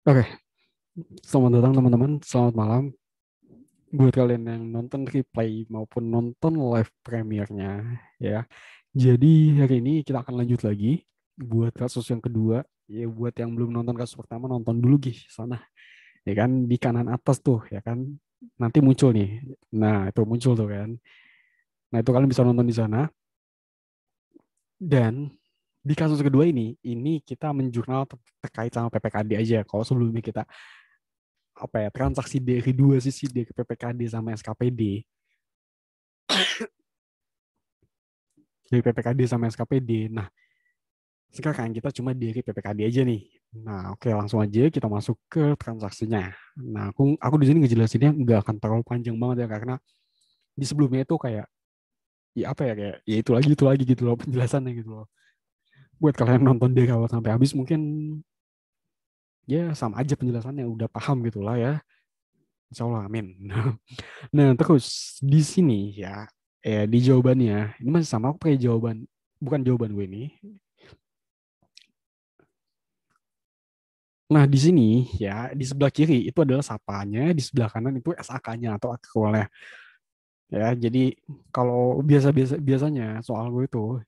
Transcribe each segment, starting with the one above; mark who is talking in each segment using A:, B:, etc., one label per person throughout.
A: Oke, selamat datang teman-teman. Selamat malam buat kalian yang nonton replay maupun nonton live premiernya ya. Jadi hari ini kita akan lanjut lagi buat kasus yang kedua. Ya buat yang belum nonton kasus pertama nonton dulu gih sana. Ya kan di kanan atas tuh ya kan. Nanti muncul nih. Nah, itu muncul tuh kan. Nah, itu kalian bisa nonton di sana dan di kasus kedua ini kita menjurnal terkait sama PPKD aja. Kalau sebelumnya kita apa ya transaksi dari dua sisi dari PPKD sama SKPD dari PPKD sama SKPD. Nah, sekarang kita cuma dari PPKD aja nih. Nah, oke langsung aja kita masuk ke transaksinya. Nah, aku di sini ngejelasinnya nggak akan terlalu panjang banget ya karena di sebelumnya itu kayak ya apa ya kayak ya itu lagi gitu loh penjelasannya gitu loh. Buat kalian nonton dari awal sampai habis mungkin ya sama aja penjelasannya udah paham gitu lah ya. Insya Allah amin. Nah, terus di sini ya di jawabannya ini masih sama aku pakai jawaban bukan jawaban gue ini. Nah, di sini ya, di sebelah kiri itu adalah sapanya, di sebelah kanan itu SAK-nya atau akrolnya. Ya, jadi kalau biasanya soal gue itu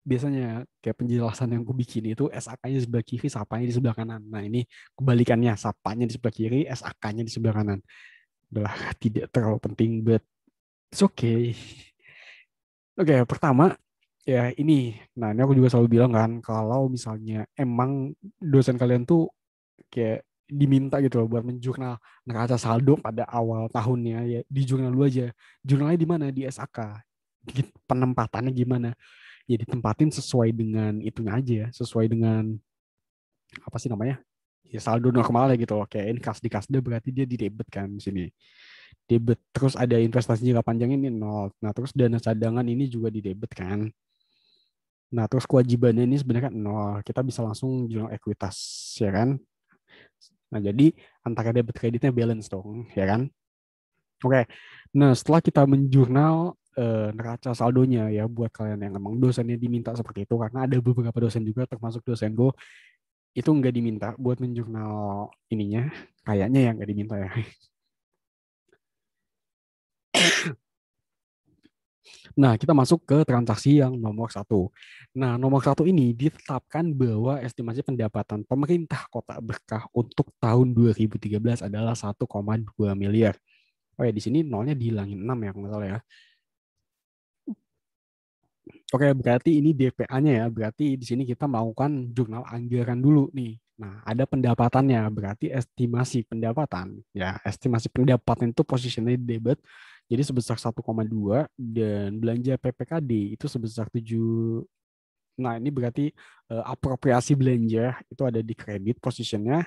A: biasanya kayak penjelasan yang gue bikin itu SAK-nya di sebelah kiri, sapanya di sebelah kanan. Nah, ini kebalikannya, sapanya di sebelah kiri, SAK-nya di sebelah kanan. Adalah tidak terlalu penting, but it's okay. Oke, pertama ya ini. Nah, ini aku juga selalu bilang kan, kalau misalnya emang dosen kalian tuh kayak diminta gitu loh buat menjurnal neraca saldo pada awal tahunnya ya di jurnal lu aja. Jurnalnya di mana? Di SAK. Penempatannya gimana? Ya ditempatin sesuai dengan itunya aja ya, sesuai dengan apa sih namanya? Ya saldo normal ya gitu loh. Kayak ini kas di kasda berarti dia di debit kan di sini. Debit. Terus ada investasi jangka panjang ini nol. Nah, terus dana cadangan ini juga di debit kan. Nah, terus kewajibannya ini sebenarnya kan nol. Kita bisa langsung jurnal ekuitas, ya kan? Nah, jadi antara debit kreditnya balance dong, ya kan? Oke. Nah, setelah kita menjurnal neraca saldonya ya buat kalian yang emang dosennya diminta seperti itu karena ada beberapa dosen juga termasuk dosen Go itu nggak diminta buat menjurnal ininya, kayaknya yang nggak diminta ya. Nah, kita masuk ke transaksi yang nomor satu. Nah, nomor satu ini ditetapkan bahwa estimasi pendapatan pemerintah Kota Berkah untuk tahun 2013 adalah 1,2 miliar. Oh ya, di sini nolnya dihilangin 6 ya, kalau nggak salah ya. Oke, berarti ini DPA-nya ya. Berarti di sini kita melakukan jurnal anggaran dulu nih. Nah, ada pendapatannya. Berarti estimasi pendapatan. Ya, estimasi pendapatan itu posisinya di debit. Jadi sebesar 1,2 dan belanja PPKD itu sebesar 7. Nah, ini berarti apropriasi belanja itu ada di kredit posisinya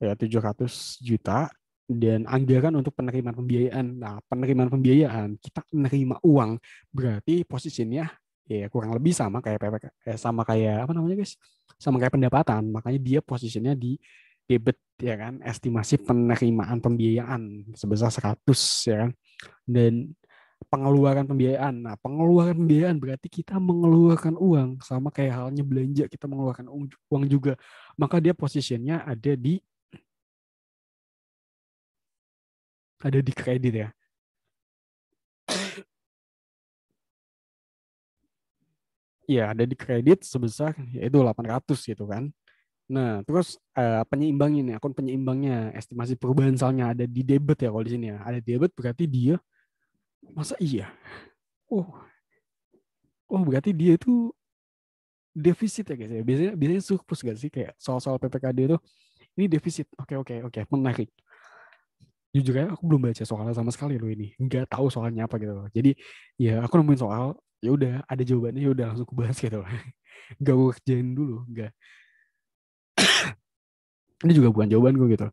A: ya 700 juta dan anggaran untuk penerimaan pembiayaan. Nah, penerimaan pembiayaan kita menerima uang berarti posisinya ya kurang lebih sama kayak PPK, sama kayak apa namanya guys? Sama kayak pendapatan. Makanya dia posisinya di debit ya kan, estimasi penerimaan pembiayaan sebesar 100 ya kan. Dan pengeluaran pembiayaan. Nah, pengeluaran pembiayaan berarti kita mengeluarkan uang sama kayak halnya belanja kita mengeluarkan uang juga. Maka dia posisinya ada di kredit ya. Iya, ada di kredit sebesar yaitu 800 gitu kan. Nah, terus penyeimbangnya nih, akun penyeimbangnya, estimasi perubahan salnya ada di debit ya kalau di sini ya. Ada debit berarti dia masa iya? Oh, oh berarti dia itu defisit ya guys ya. Biasanya biasanya surplus gak sih kayak soal-soal PPKD itu ini defisit. Oke, oke, oke. Menarik. Jujur aja aku belum baca soalnya sama sekali loh ini. Nggak tahu soalnya apa gitu loh. Jadi ya aku nemuin soal, ya udah ada jawabannya ya udah langsung aku bahas gitu loh. Gak gue kerjain dulu, nggak. Ini juga bukan jawabanku gitu.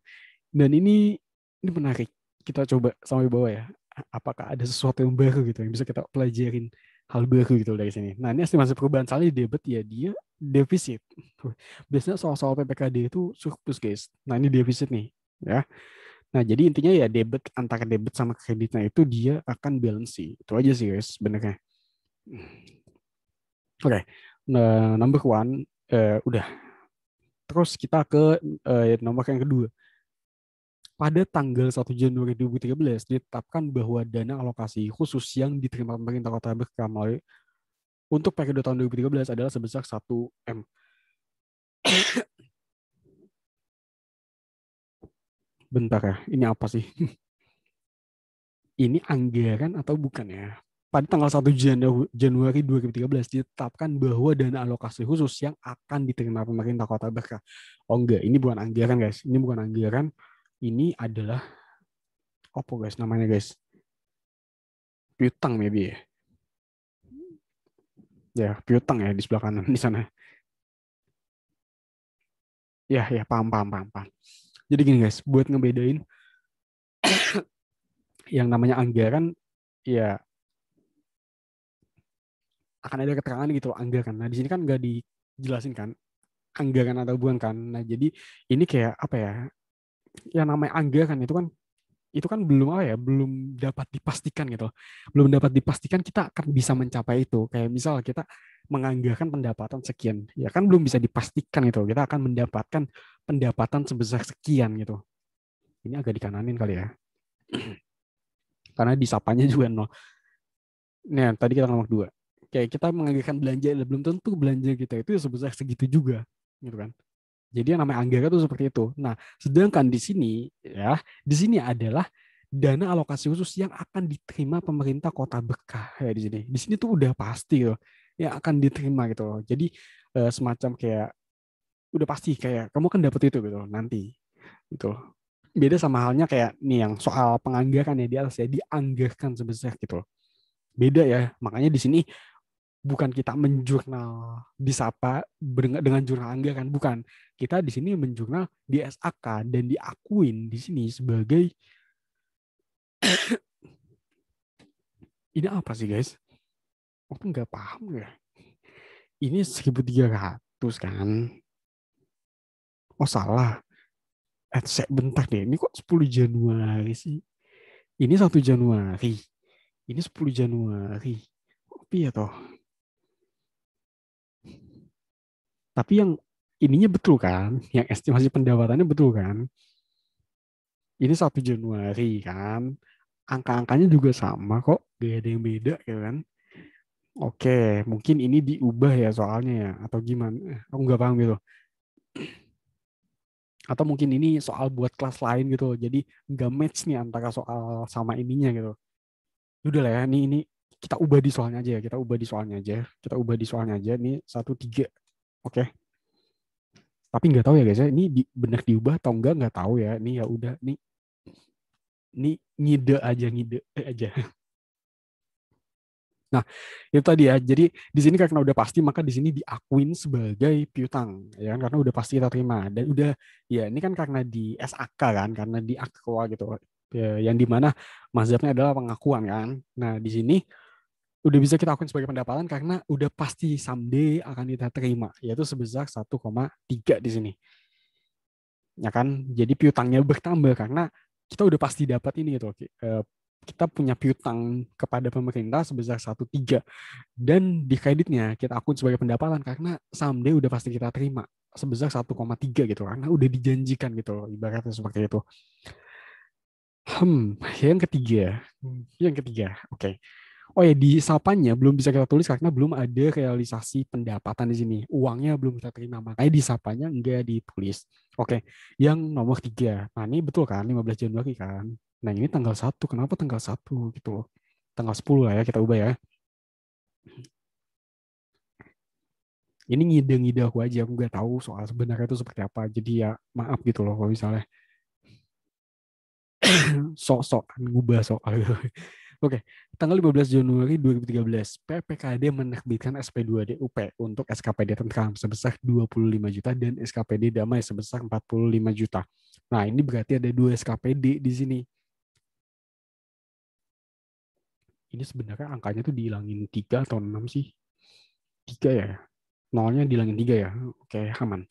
A: Dan ini menarik. Kita coba sampai bawah ya. Apakah ada sesuatu yang baru gitu yang bisa kita pelajarin hal baru gitu dari sini. Nah, ini estimasi perubahan saldo debit ya dia defisit. Biasanya soal-soal PPKD itu surplus guys. Nah, ini defisit nih ya. Nah, jadi intinya ya debit antara debit sama kreditnya itu dia akan balance sih. Itu aja sih guys sebenarnya. Oke, nah, number one udah. Terus kita ke nomor yang kedua. pada tanggal 1 Januari 2013 ditetapkan bahwa dana alokasi khusus yang diterima pemerintah Kota Bekasi melalui untuk periode tahun 2013 adalah sebesar 1 M. Bentar ya, ini apa sih? Ini anggaran atau bukan ya? Pada tanggal 1 Januari 2013 ditetapkan bahwa dana alokasi khusus yang akan diterima pemerintah Kota Bekasi. Oh enggak, ini bukan anggaran guys. Ini bukan anggaran. Ini adalah apa guys namanya guys? Piutang maybe ya. Ya, piutang ya di sebelah kanan di sana. Ya, paham, paham, paham, paham. Jadi gini guys, buat ngebedain yang namanya anggaran, ya akan ada keterangan gitu anggaran. Nah di sini kan nggak dijelasin kan anggaran atau bukan kan. Nah jadi ini kayak apa ya? Yang namanya anggaran itu kan belum apa ya, belum dapat dipastikan gitu. Belum dapat dipastikan kita akan bisa mencapai itu. Kayak misal kita menganggarkan pendapatan sekian, ya kan belum bisa dipastikan gitu. Kita akan mendapatkan pendapatan sebesar sekian gitu. Ini agak dikananin kali ya. Karena disapanya juga nol. Nah, tadi kita ngomong dua. Kayak kita menganggarkan belanja, belum tentu belanja kita itu sebesar segitu juga, gitu kan. Jadi yang namanya anggaran itu seperti itu. Nah, sedangkan di sini ya, di sini adalah dana alokasi khusus yang akan diterima pemerintah Kota Bekah ya di sini. Di sini tuh udah pasti loh yang akan diterima gitu loh. Jadi semacam kayak udah pasti kayak kamu kan dapet itu gitu loh, nanti gitu. Beda sama halnya kayak nih yang soal penganggaran ya di atas ya dianggarkan sebesar gitu loh. Beda ya. Makanya di sini bukan kita menjurnal disapa dengan jurnal anggaran, bukan. Kita di sini menjurnal di SAK dan diakuin di sini sebagai ini apa sih guys? Aku nggak paham ya. Ini 1.300 kan? Oh salah. Bentar deh. Ini kok 10 Januari sih? Ini 1 Januari. Ini 10 Januari. Tapi ya toh. Tapi yang ininya betul kan? Yang estimasi pendapatannya betul kan? Ini 1 Januari kan? Angka-angkanya juga sama kok, gak ada yang beda gitu kan. Oke, mungkin ini diubah ya soalnya ya, atau gimana? Aku nggak paham gitu. Atau mungkin ini soal buat kelas lain gitu, jadi nggak match nih antara soal sama ininya gitu. Udah lah ya, ini kita ubah di soalnya aja ya, kita ubah di soalnya aja, kita ubah di soalnya aja. Ini 1,3, oke. Tapi nggak tahu ya guys ya, ini benar diubah atau nggak tahu ya. Ini ya udah, ini ngide aja, ngide aja. Nah, itu tadi ya. Jadi di sini karena udah pasti maka di sini diakuin sebagai piutang, ya kan? Karena udah pasti kita terima dan udah ya ini kan karena di SAK kan, karena di akwa gitu. Ya, yang dimana mazhabnya adalah pengakuan kan. Nah, di sini udah bisa kita akuin sebagai pendapatan karena udah pasti someday akan kita terima, yaitu sebesar 1,3 di sini. Ya kan? Jadi piutangnya bertambah karena kita udah pasti dapat ini gitu. Kita punya piutang kepada pemerintah sebesar 1,3 dan di kreditnya kita akun sebagai pendapatan karena someday udah pasti kita terima sebesar 1,3 gitu karena udah dijanjikan gitu loh ibaratnya seperti itu. Yang ketiga, oke. Oh ya di sapanya belum bisa kita tulis karena belum ada realisasi pendapatan di sini. Uangnya belum kita terima makanya di sapanya enggak ditulis. Oke, yang nomor 3. Nah ini betul kan 15 Januari kan. Nah ini tanggal 1. Kenapa tanggal 1 gitu loh. Tanggal 10 lah ya kita ubah ya. Ini ngide-ngide aku aja, aku nggak tahu soal sebenarnya itu seperti apa. Jadi ya maaf gitu loh kalau misalnya sok-sok ngubah soal. Oke, tanggal 15 Januari 2013, PPKD menerbitkan SP2D UP untuk SKPD Tentram sebesar 25 juta dan SKPD Damai sebesar 45 juta. Nah, ini berarti ada 2 SKPD di sini. Ini sebenarnya angkanya tuh dihilangin 3 atau 6 sih? 3 ya? Nolnya dihilangin 3 ya? Oke, aman.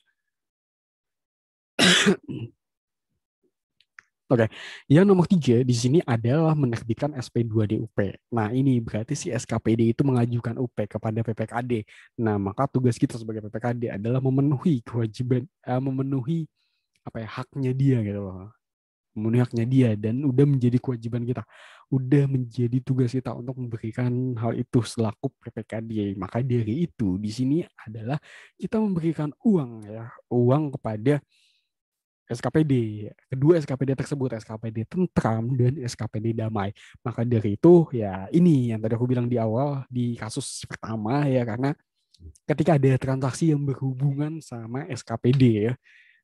A: Oke, yang nomor 3 di sini adalah menerbitkan SP2D UP. Nah, ini berarti si SKPD itu mengajukan UP kepada PPKD. Nah, maka tugas kita sebagai PPKD adalah memenuhi kewajiban, memenuhi apa ya haknya dia gitu loh. memenuhi haknya dia, dan udah menjadi kewajiban kita, udah menjadi tugas kita untuk memberikan hal itu selaku PPKD. Maka dari itu di sini adalah kita memberikan uang, ya, uang kepada SKPD. Kedua SKPD tersebut, SKPD tentram dan SKPD damai. Maka dari itu ya ini yang tadi aku bilang di awal di kasus pertama, ya, karena ketika ada transaksi yang berhubungan sama SKPD, ya,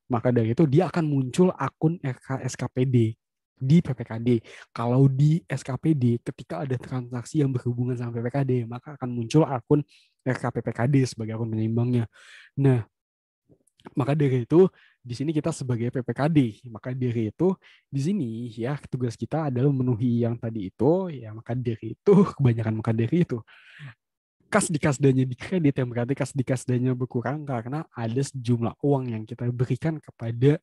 A: maka dari itu dia akan muncul akun SKPD di PPKD. Kalau di SKPD ketika ada transaksi yang berhubungan sama PPKD, maka akan muncul akun RKPPKD sebagai akun penyeimbangnya. Nah, maka dari itu di sini kita sebagai PPKD, maka dari itu di sini ya tugas kita adalah memenuhi yang tadi itu, ya, maka dari itu kebanyakan maka dari itu kas di kasdanya di kredit, yang berarti kas di kasdanya berkurang karena ada sejumlah uang yang kita berikan kepada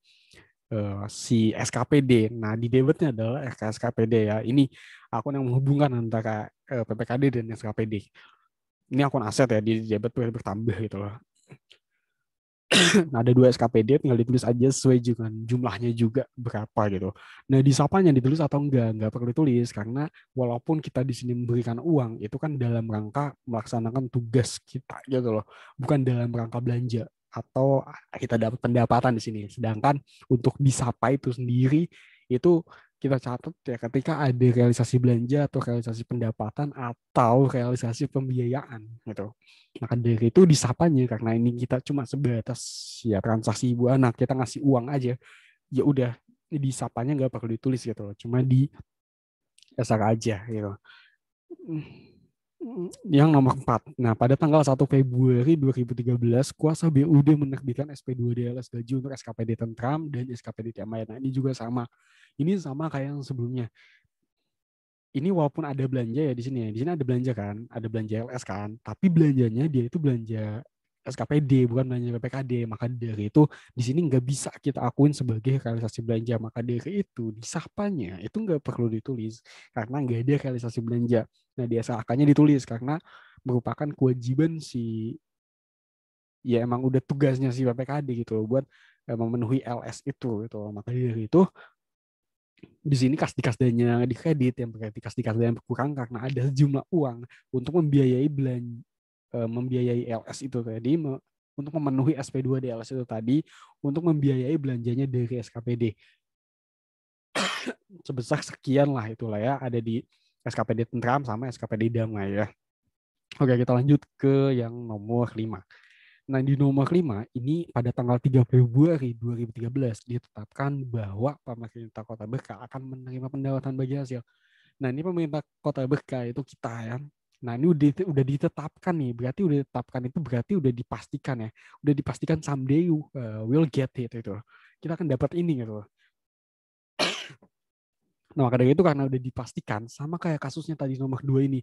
A: si SKPD. Nah, di debitnya adalah SKPD, ya. Ini akun yang menghubungkan antara PPKD dan SKPD. Ini akun aset, ya, di debit bertambah gitu loh. Nah, ada 2 SKPD, tinggal ditulis aja sesuai dengan jumlahnya juga berapa gitu. Nah, di sapanya ditulis atau enggak perlu ditulis, karena walaupun kita di sini memberikan uang, itu kan dalam rangka melaksanakan tugas kita gitu loh, bukan dalam rangka belanja atau kita dapat pendapatan di sini. Sedangkan untuk di sapa itu sendiri itu kita catat, ya, ketika ada realisasi belanja atau realisasi pendapatan atau realisasi pembiayaan gitu. Maka dari itu disapanya, karena ini kita cuma sebatas ya transaksi ibu anak, kita ngasih uang aja, ya udah disapanya nggak perlu ditulis gitu loh, cuma di SR aja gitu. Yang nomor 4. Nah, pada tanggal 1 Februari 2013, kuasa BUD menerbitkan SP2 DLS gaji untuk SKPD Tentram dan SKPD Damai. Nah, ini juga sama. Ini sama kayak yang sebelumnya. Ini walaupun ada belanja, ya, di sini, ya. Di sini ada belanja kan, ada belanja LS kan, tapi belanjanya dia itu belanja SKPD, bukan belanja PPKD. Maka dari itu di sini nggak bisa kita akuin sebagai realisasi belanja. Maka dari itu di sapanya itu nggak perlu ditulis karena nggak ada realisasi belanja. Nah, di SAK-nya ditulis karena merupakan kewajiban si, ya, emang udah tugasnya si PPKD gitu loh, buat memenuhi LS itu gitu. Maka dari itu di sini kas di kasdanya di kredit, yang berarti kas di kasdanya berkurang karena ada sejumlah uang untuk membiayai membiayai LS itu tadi, untuk memenuhi SP2 DLS itu tadi, untuk membiayai belanjanya dari SKPD sebesar sekian lah, itulah, ya, ada di SKPD Tentram sama SKPD Damai, ya. Oke, kita lanjut ke yang nomor 5. Nah, di nomor 5 ini pada tanggal 3 Februari 2013 ditetapkan bahwa pemerintah Kota Berka akan menerima pendapatan bagi hasil. Nah, ini pemerintah Kota Berka itu kita, ya. Nah, ini udah ditetapkan nih. Berarti udah ditetapkan itu berarti udah dipastikan, ya. Udah dipastikan someday you will get it itu. Kita akan dapat ini gitu. Nah, maka dari itu karena udah dipastikan, sama kayak kasusnya tadi nomor 2 ini,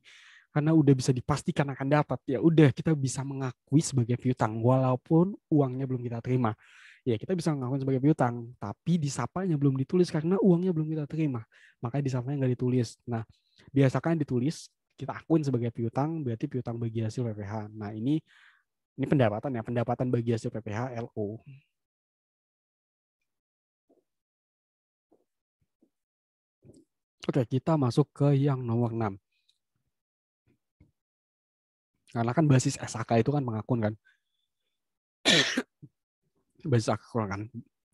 A: karena udah bisa dipastikan akan dapat, ya udah kita bisa mengakui sebagai piutang walaupun uangnya belum kita terima. Ya, kita bisa mengakui sebagai piutang, tapi di sapanya belum ditulis karena uangnya belum kita terima. Makanya di sapanya nggak ditulis. Nah, biasakan ditulis kita akuin sebagai piutang, berarti piutang bagi hasil PPh. Nah, ini pendapatan, ya, pendapatan bagi hasil PPh LO. Oke, kita masuk ke yang nomor 6. Karena kan basis SAK itu kan pengakun kan. Basis akun kan.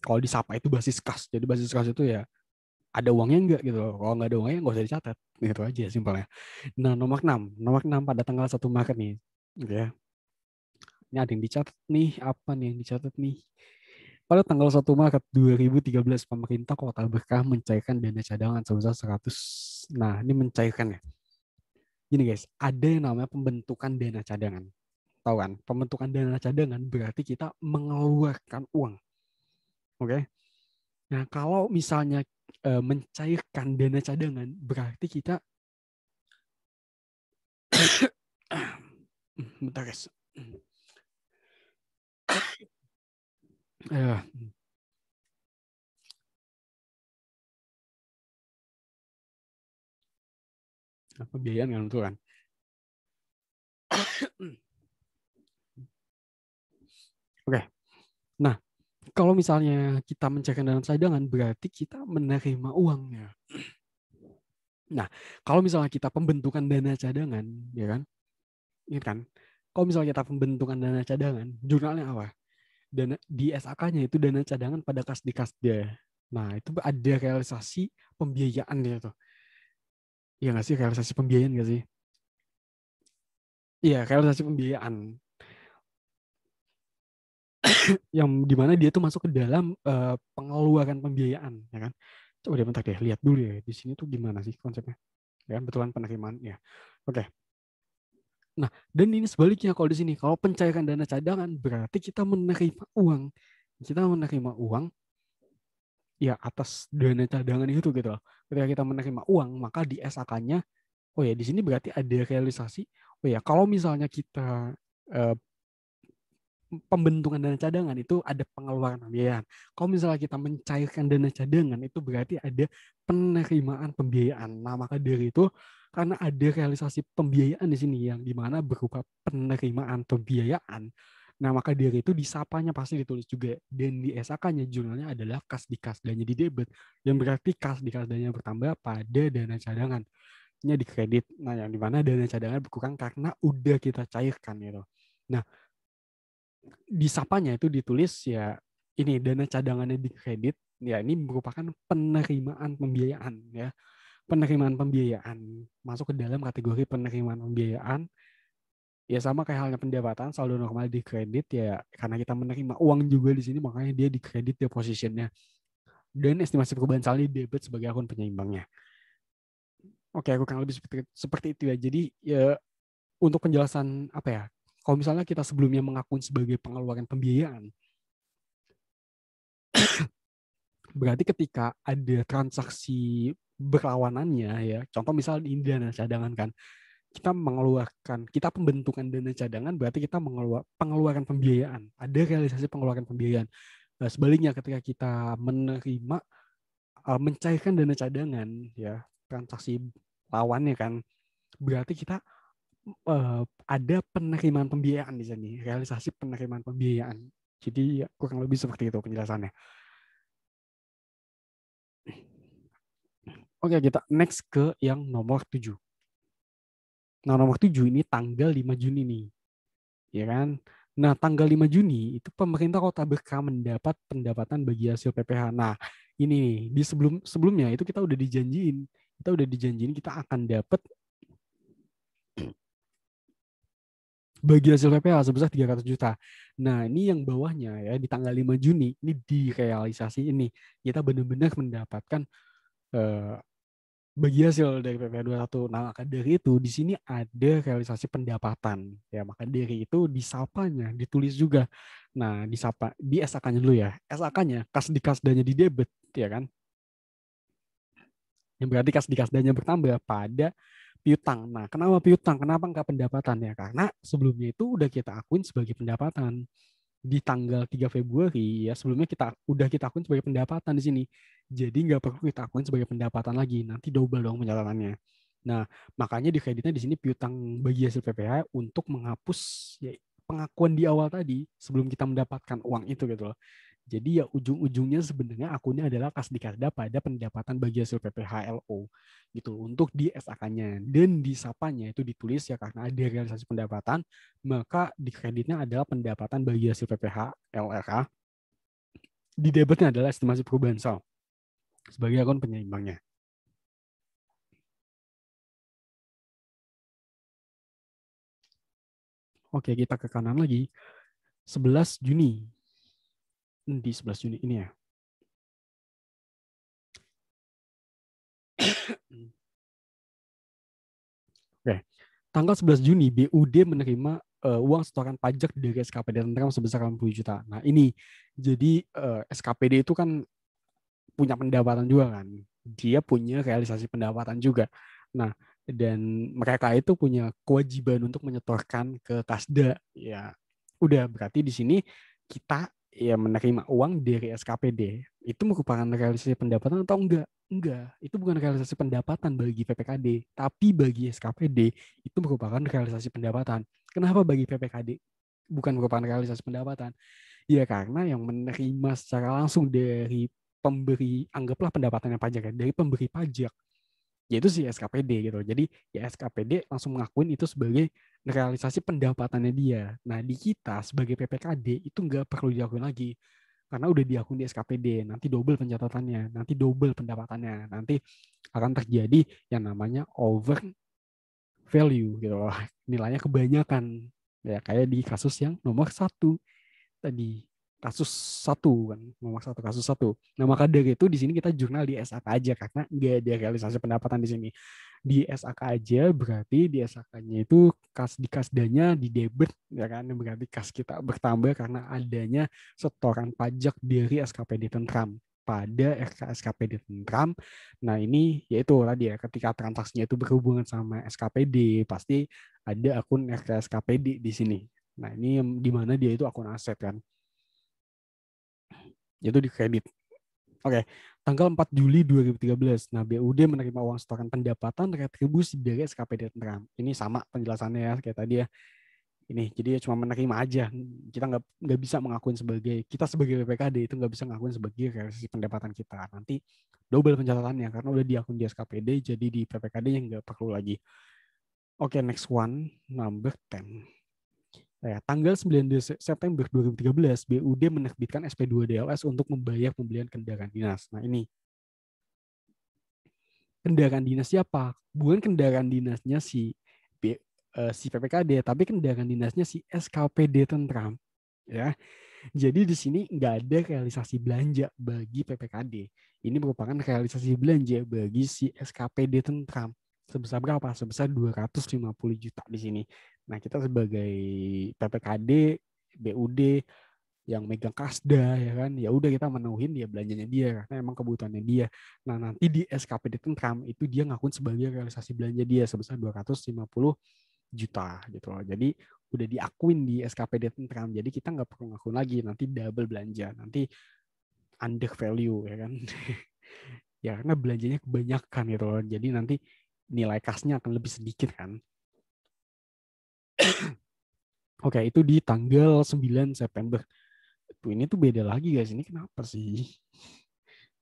A: Kalau di SAPA itu basis kas. Jadi basis kas itu ya ada uangnya enggak gitu loh. Kalau nggak ada uangnya nggak usah dicatat. Gitu aja simpelnya. Nah, nomor 6. Nomor 6 pada tanggal 1 Maret nih. Gitu ya. Ini ada yang dicatat nih. Apa nih yang dicatat nih? Pada tanggal 1 Maret 2013, pemerintah Kota Berkah mencairkan dana cadangan sebesar 100. Nah, ini mencairkan, ya. Gini guys, ada yang namanya pembentukan dana cadangan. Tahu kan? Pembentukan dana cadangan berarti kita mengeluarkan uang. Oke? Nah, kalau misalnya mencairkan dana cadangan, berarti kita bentar guys. Eh, Pembiayaan kan itu kan. Oke. Nah, Kalau misalnya kita mencairkan dana cadangan, berarti kita menerima uangnya. Nah, kalau misalnya kita pembentukan dana cadangan, ya kan? Ini kan, kalau misalnya kita pembentukan dana cadangan, jurnalnya apa? Dana di SAK-nya itu dana cadangan pada kas di kasda. Nah, itu ada realisasi pembiayaan ya tuh. Iya nggak sih, realisasi pembiayaan nggak sih? Iya, realisasi pembiayaan. Yang dimana dia tuh masuk ke dalam pengeluaran pembiayaan, ya kan? Coba deh bentar deh, lihat dulu ya. Di sini tuh gimana sih konsepnya? Ya, betulan penerimaan ya. Oke. Nah, dan ini sebaliknya kalau di sini, kalau pencairan dana cadangan berarti kita menerima uang. Kita menerima uang ya atas dana cadangan itu gitu loh. Ketika kita menerima uang, maka di SAK-nya, oh ya di sini berarti ada realisasi. Oh ya, kalau misalnya kita eh, pembentukan dana cadangan itu ada pengeluaran pembiayaan. Kalau misalnya kita mencairkan dana cadangan itu berarti ada penerimaan pembiayaan. Nah, maka dari itu karena ada realisasi pembiayaan di sini yang dimana berupa penerimaan pembiayaan. Nah, maka dari itu disapanya pasti ditulis juga. Dan di SAK-nya jurnalnya adalah kas di kasdanya di debit. Yang berarti kas di kasdanya bertambah pada dana cadangan. Nya di kredit. Nah, yang dimana dana cadangan berkurang karena udah kita cairkan gitu. Nah, di sapanya itu ditulis ya ini dana cadangannya di kredit ya ini merupakan penerimaan pembiayaan ya penerimaan pembiayaan masuk ke dalam kategori penerimaan pembiayaan ya sama kayak halnya pendapatan saldo normal di kredit ya karena kita menerima uang juga di sini makanya dia di kredit depositionnya dan estimasi perubahan saldo di debit sebagai akun penyeimbangnya. Oke, aku kurang lebih seperti itu ya. Jadi ya untuk penjelasan apa ya? Kalau misalnya kita sebelumnya mengakui sebagai pengeluaran pembiayaan, berarti ketika ada transaksi berlawanannya ya, contoh misal di dana cadangan kan, kita pembentukan dana cadangan berarti kita pengeluaran pembiayaan, ada realisasi pengeluaran pembiayaan. Nah, sebaliknya ketika kita menerima mencairkan dana cadangan ya, transaksi lawannya kan, berarti kita ada penerimaan pembiayaan di sini, realisasi penerimaan pembiayaan. Jadi ya, kurang lebih seperti itu penjelasannya. Oke, kita next ke yang nomor 7. Nah, nomor 7 ini tanggal 5 Juni nih. Ya kan? Nah, tanggal 5 Juni itu pemerintah Kota Bekah mendapat pendapatan bagi hasil PPH. Nah, ini nih, di sebelumnya itu kita udah dijanjiin kita akan dapat bagi hasil PPH sebesar 300 juta. Nah, ini yang bawahnya ya di tanggal 5 Juni ini direalisasi ini kita benar-benar mendapatkan eh, bagi hasil dari PPh 21. Nah, maka dari itu di sini ada realisasi pendapatan. Ya, maka dari itu disapanya ditulis juga. Nah, disapa di SAK-nya dulu ya. SAK-nya kas di kasdanya di debit, ya kan? Yang berarti kas di kasdanya bertambah pada piutang. Nah, kenapa piutang? Kenapa enggak pendapatan ya? Karena sebelumnya itu udah kita akuin sebagai pendapatan di tanggal 3 Februari ya sebelumnya kita akuin sebagai pendapatan di sini. Jadi nggak perlu kita akuin sebagai pendapatan lagi. Nanti double dong pencatatannya. Nah, makanya di kreditnya di sini piutang bagi hasil PPh untuk menghapus ya, pengakuan di awal tadi sebelum kita mendapatkan uang itu gitu loh. Jadi ya ujung-ujungnya sebenarnya akunnya adalah kas di kasda pada pendapatan bagi hasil PPHLO gitu untuk di SAK-nya dan di SAPA-nya itu ditulis ya karena ada realisasi pendapatan maka di kreditnya adalah pendapatan bagi hasil PPH LRA di debitnya adalah estimasi perubahan saldo sebagai akun penyeimbangnya. Oke, kita ke kanan lagi. 11 Juni. Di 11 Juni ini ya. Oke. Tanggal 11 Juni BUD menerima uang setoran pajak dari SKPD Tentrem sebesar 80 juta. Nah, ini jadi SKPD itu kan punya pendapatan juga kan. Dia punya realisasi pendapatan juga. Nah, dan mereka itu punya kewajiban untuk menyetorkan ke Kasda. Ya, udah berarti di sini kita ya menerima uang dari SKPD. Itu merupakan realisasi pendapatan atau enggak? Enggak, itu bukan realisasi pendapatan bagi PPKD, tapi bagi SKPD itu merupakan realisasi pendapatan. Kenapa bagi PPKD bukan merupakan realisasi pendapatan? Ya karena yang menerima secara langsung dari pemberi, anggaplah pendapatannya pajak ya, dari pemberi pajak, yaitu si SKPD gitu. Jadi ya SKPD langsung mengakuin itu sebagai realisasi pendapatannya dia. Nah di kita sebagai PPKD itu nggak perlu diakui lagi karena udah diakui di SKPD. Nanti double pencatatannya, nanti double pendapatannya, nanti akan terjadi yang namanya over value gitu loh. Nilainya kebanyakan ya kayak di kasus yang nomor satu tadi, kasus satu kan, nomor satu, kasus satu. Nah maka dari itu di sini kita jurnal di SAK aja karena nggak ada realisasi pendapatan di sini. Di SAK aja berarti di SAK-nya itu kas di kasdanya di debit ya kan, berarti kas kita bertambah karena adanya setoran pajak dari SKPD Tentram pada SKPD Tentram. Nah ini yaitu tadi ya, ketika transaksinya itu berhubungan sama SKPD pasti ada akun SKPD di sini. Nah, ini yang di mana dia itu akun aset kan. Itu di kredit. Oke, tanggal 4 Juli 2013. Nah, BUD menerima uang setoran pendapatan retribusi dari SKPD Tentram. Ini sama penjelasannya ya kayak tadi ya. Ini jadi cuma menerima aja. Kita nggak bisa mengakuin sebagai, kita sebagai PPKD itu nggak bisa ngakuin sebagai realisasi pendapatan kita. Nanti double pencatatannya karena udah diakun di SKPD, jadi di PPKD yang nggak perlu lagi. Oke, next one, number 10. Ya, tanggal 9 September 2013, BUD menerbitkan SP2 DLS untuk membayar pembelian kendaraan dinas. Nah ini, kendaraan dinas siapa? Bukan kendaraan dinasnya si PPKD, tapi kendaraan dinasnya si SKPD Tentram. Ya, jadi di sini nggak ada realisasi belanja bagi PPKD. Ini merupakan realisasi belanja bagi si SKPD Tentram. Sebesar berapa? Sebesar 250 juta di sini. Nah, kita sebagai PPKD, BUD yang megang kasda ya kan, ya udah kita menuhin dia belanjanya dia karena emang kebutuhannya dia. Nah, nanti di SKPD Tentram itu dia ngakuin sebagai realisasi belanja dia sebesar 250 juta gitu loh. Jadi udah diakuin di SKPD Tentram. Jadi kita nggak perlu ngakuin lagi, nanti double belanja, nanti under value ya kan. Ya karena belanjanya kebanyakan gitu loh. Jadi nanti nilai kasnya akan lebih sedikit kan. Oke, itu di tanggal 9 September. Tuh ini tuh beda lagi guys. Ini kenapa sih?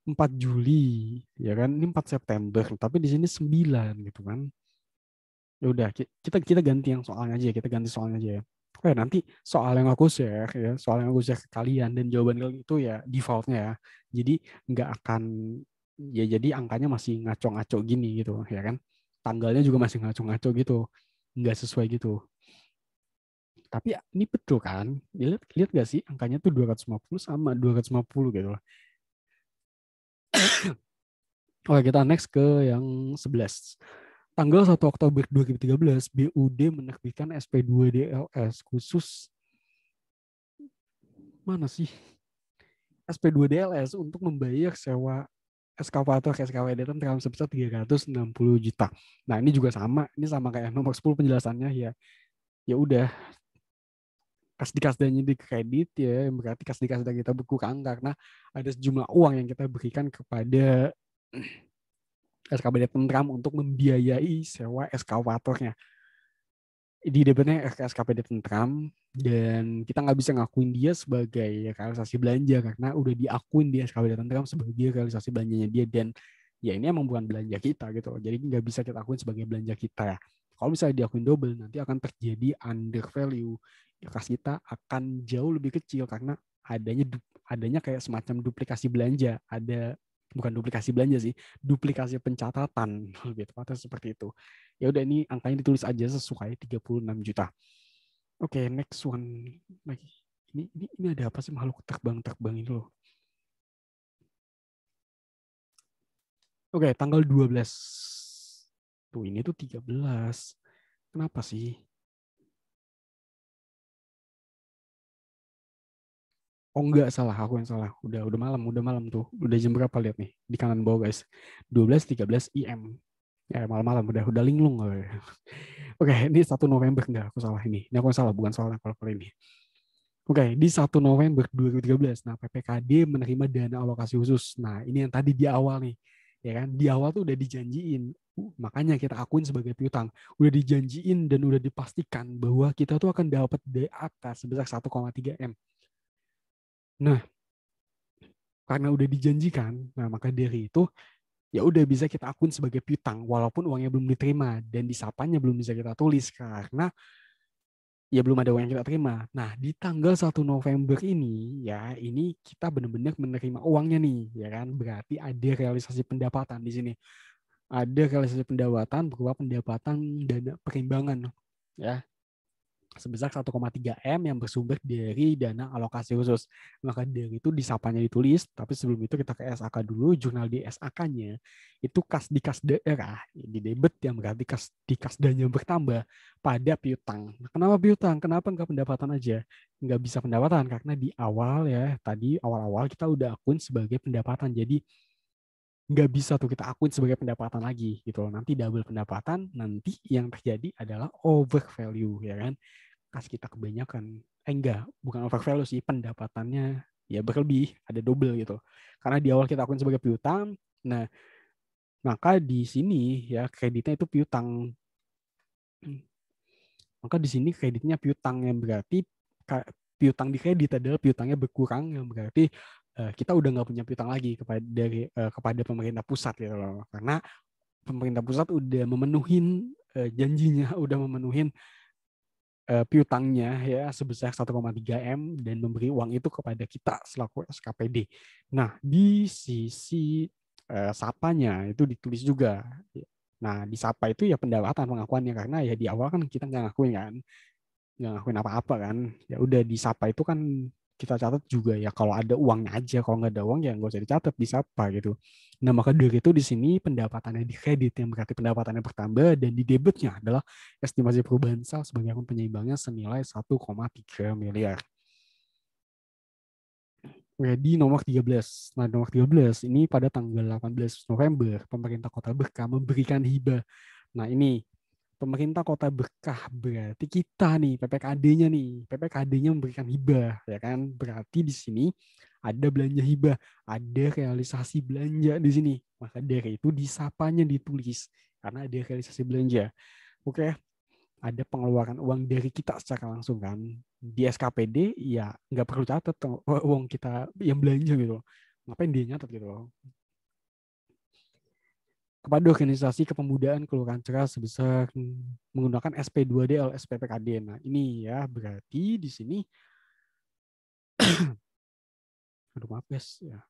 A: 4 Juli ya kan. Ini 4 September, tapi di sini 9 gitu kan. Ya udah kita kita ganti yang soalnya aja, kita ganti soalnya aja ya. Oke, nanti soal yang aku share ya, soal yang aku share ke kalian dan jawaban kalian itu ya defaultnya ya. Jadi nggak akan, ya jadi angkanya masih ngaco-ngaco gini gitu ya kan. Tanggalnya juga masih ngaco-ngaco gitu. Nggak sesuai gitu. Tapi ini betul kan? Lihat lihat nggak sih angkanya tuh 250 sama 250 gitu loh. Oke, kita next ke yang 11. Tanggal 1 Oktober 2013, BUD menerbitkan SP2 DLS khusus, mana sih? SP2 DLS untuk membayar sewa eskavator SKWD Tentram sebesar 360 juta. Nah, ini juga sama, ini sama kayak nomor 10 penjelasannya ya. Ya udah, kas di kasdanya di kredit ya, berarti kas di kasda kita berkurang karena ada sejumlah uang yang kita berikan kepada SKBD Tentram untuk membiayai sewa eskavatornya. Di debitnya SKPD Tentram dan kita nggak bisa ngakuin dia sebagai realisasi belanja karena udah diakuin di SKPD Tentram sebagai realisasi belanjanya dia, dan ya ini emang bukan belanja kita gitu, jadi nggak bisa kita akuin sebagai belanja kita ya. Kalau misalnya diakuin double nanti akan terjadi under value, ya kas kita akan jauh lebih kecil karena adanya kayak semacam duplikasi belanja, ada, bukan duplikasi belanja sih, duplikasi pencatatan gitu atau seperti itu. Ya udah, ini angkanya ditulis aja sesuai 36 juta. Oke, next one lagi. Ini ada apa sih, makhluk terbang ini loh. Oke, tanggal 12. Tuh ini tuh 13. Kenapa sih? Oh enggak, salah, aku yang salah. Udah malam tuh. Udah jam berapa, lihat nih di kanan bawah guys. 12.13 IM. Ya malam-malam udah linglung. Oke, ini 1 November, enggak, aku salah ini. Ini aku salah, bukan soal kalau ini. Oke, di 1 November 2013, nah PPKD menerima dana alokasi khusus. Nah, ini yang tadi di awal nih, ya kan? Di awal tuh udah dijanjiin, makanya kita akuin sebagai piutang. Udah dijanjiin dan udah dipastikan bahwa kita tuh akan dapat DAK sebesar 1,3 M. Nah, karena udah dijanjikan, nah maka dari itu ya udah bisa kita akun sebagai piutang walaupun uangnya belum diterima dan disapanya belum bisa kita tulis karena ya belum ada uang yang kita terima. Nah, di tanggal 1 November ini ya ini kita benar-benar menerima uangnya nih, ya kan? Berarti ada realisasi pendapatan di sini. Ada realisasi pendapatan berupa pendapatan dana perimbangan ya sebesar 1,3 M yang bersumber dari dana alokasi khusus. Maka dari itu disapanya ditulis, tapi sebelum itu kita ke SAK dulu, jurnal di SAK-nya itu kas di kas daerah, di debit yang berarti kas di kasdanya bertambah pada piutang. Nah, kenapa piutang? Kenapa nggak pendapatan aja? Nggak bisa pendapatan karena di awal ya, tadi awal-awal kita udah akun sebagai pendapatan. Jadi nggak bisa tuh kita akun sebagai pendapatan lagi gitu loh. Nanti double pendapatan, nanti yang terjadi adalah over value ya kan kas kita kebanyakan enggak bukan over value sih pendapatannya ya berlebih ada double gitu karena di awal kita akun sebagai piutang. Nah maka di sini ya kreditnya itu piutang, maka di sini kreditnya piutang yang berarti piutang di kredit adalah piutangnya berkurang yang berarti kita udah nggak punya piutang lagi kepada pemerintah pusat gitu loh karena pemerintah pusat udah memenuhin janjinya udah memenuhin piutangnya ya sebesar 1,3 M dan memberi uang itu kepada kita selaku SKPD. Nah, di sisi sapanya itu ditulis juga. Nah, di sapa itu ya pendapatan pengakuannya karena ya di awal kan kita nggak ngakuin kan, nggak ngakuin apa-apa kan. Ya udah di sapa itu kan kita catat juga ya kalau ada uangnya aja, kalau nggak ada uang ya nggak usah dicatat di sapa gitu. Nah, maka dari itu di sini pendapatannya di kredit yang berarti pendapatannya bertambah dan di debitnya adalah estimasi perubahan sal sebagai akun penyeimbangnya senilai 1,3 miliar. Oke, di nomor 13. Nah, nomor 13 ini pada tanggal 18 November pemerintah Kota Berkah memberikan hibah. Nah, ini pemerintah Kota Berkah berarti kita nih PPKD-nya nih. PPKD-nya memberikan hibah ya kan? Berarti di sini ada belanja hibah, ada realisasi belanja di sini. Maka dari itu disapanya ditulis karena ada realisasi belanja. Oke, ada pengeluaran uang dari kita secara langsung kan. Di SKPD ya nggak perlu catat uang kita yang belanja gitu. Ngapain dia nyatet gitu loh. Kepada organisasi kepemudaan Kelurahan Ceras sebesar menggunakan SP2D LS PPKD. Nah, ini ya berarti di sini aduh maaf guys ya.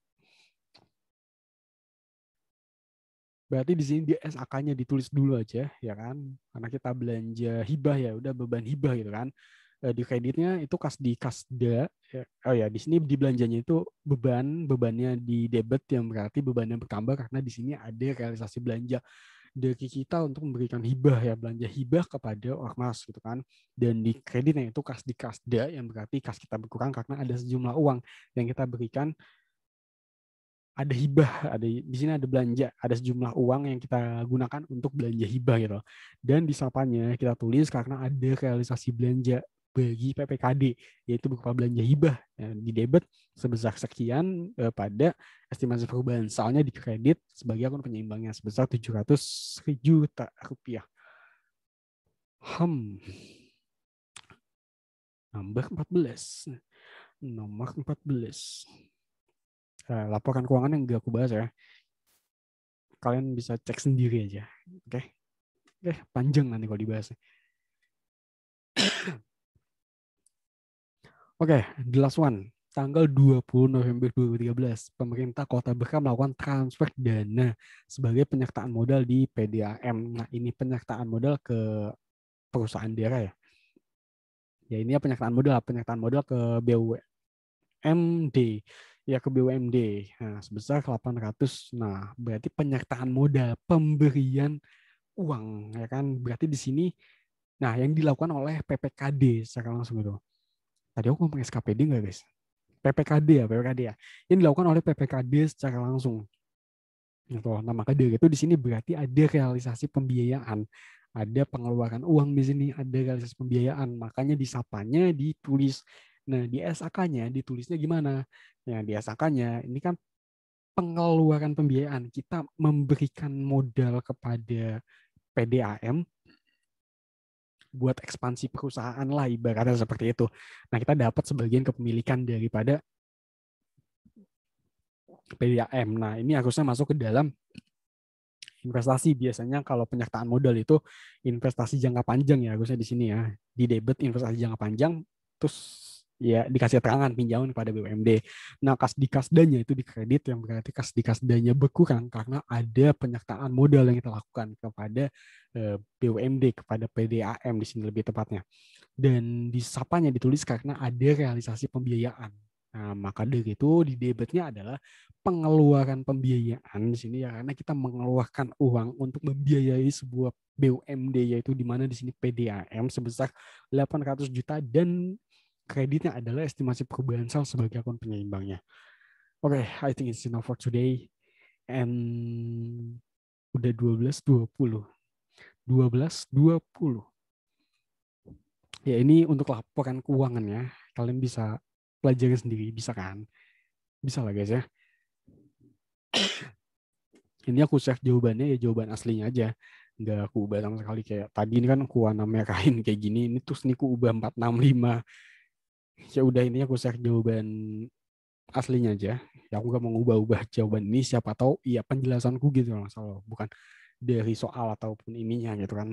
A: Berarti di sini di SAK-nya ditulis dulu aja ya kan. Karena kita belanja hibah ya udah beban hibah gitu kan. Di kreditnya itu kas di kasda ya. Oh ya di sini di belanjanya itu bebannya di debit yang berarti bebannya bertambah karena di sini ada realisasi belanja dari kita untuk memberikan hibah ya belanja hibah kepada ormas gitu kan. Dan di kreditnya itu kas di kasda yang berarti kas kita berkurang karena ada sejumlah uang yang kita berikan, ada hibah, ada di sini ada belanja, ada sejumlah uang yang kita gunakan untuk belanja hibah gitu. Dan di sapanya kita tulis karena ada realisasi belanja bagi PPKD yaitu berupa belanja hibah ya, di debit sebesar sekian pada estimasi perubahan salnya di kredit sebagai akun penyeimbangnya sebesar 700 juta rupiah. Nomor 14. Nomor 14. Laporan keuangan yang gak aku bahas ya. Kalian bisa cek sendiri aja. Oke. Panjang nanti kalau dibahas. Oke, the last one. Tanggal 20 November 2013, pemerintah Kota Berkah melakukan transfer dana sebagai penyertaan modal di PDAM. Nah, ini penyertaan modal ke perusahaan daerah ya. Ya, ini ya penyertaan modal ke BUMD. Ya, ke BUMD. Nah, sebesar 800. Nah, berarti penyertaan modal, pemberian uang, ya kan? Berarti di sini, nah, yang dilakukan oleh PPKD secara langsung itu. Tadi aku ngomong SKPD nggak, guys? PPKD ya. Yang dilakukan oleh PPKD secara langsung. Gitu. Nah, maka dari itu di sini berarti ada realisasi pembiayaan, ada pengeluaran uang di sini, ada realisasi pembiayaan. Makanya di sapanya ditulis. Nah, di SAK-nya ditulisnya gimana? Ya, di SAK-nya ini kan pengeluaran pembiayaan. Kita memberikan modal kepada PDAM buat ekspansi perusahaan lah ibaratnya seperti itu. Nah, kita dapat sebagian kepemilikan daripada PDAM. Nah, ini harusnya masuk ke dalam investasi. Biasanya kalau penyertaan modal itu investasi jangka panjang ya, harusnya di sini ya. Di debit investasi jangka panjang, terus ya dikasih terangan pinjaman kepada BUMD. Nah, kas di kasdanya itu di kredit, yang berarti kas di kasdanya berkurang karena ada penyertaan modal yang kita lakukan kepada BUMD, kepada PDAM di sini lebih tepatnya. Dan di sapanya ditulis karena ada realisasi pembiayaan. Nah, maka dari itu di debitnya adalah pengeluaran pembiayaan di sini ya, karena kita mengeluarkan uang untuk membiayai sebuah BUMD, yaitu di mana di sini PDAM sebesar 800 juta dan kreditnya adalah estimasi perubahan sal sebagai akun penyeimbangnya. Oke, I think it's enough for today. And udah 12.20. 12.20. Ya, ini untuk laporan keuangan ya. Kalian bisa pelajari sendiri, bisa kan? Bisa lah guys ya. Ini aku share jawabannya ya, jawaban aslinya aja. Nggak aku ubah sama sekali. Kayak tadi ini kan aku warna merahin kayak gini. Ini terus nih aku ubah 465. Ya udah, ini aku share jawaban aslinya aja. Ya aku nggak mau ubah-ubah jawaban ini. Siapa tahu ya penjelasanku gitu loh. Soal bukan dari soal ataupun ininya gitu kan.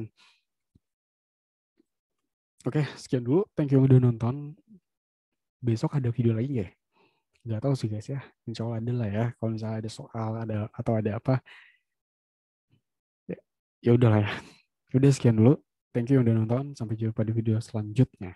A: Oke, sekian dulu. Thank you yang udah nonton. Besok ada video lagi ya? Nggak tahu sih guys ya. Insya Allah ada lah ya. Kalau misalnya ada soal ada atau ada apa, ya, ya udahlah ya. Udah sekian dulu. Thank you yang udah nonton. Sampai jumpa di video selanjutnya.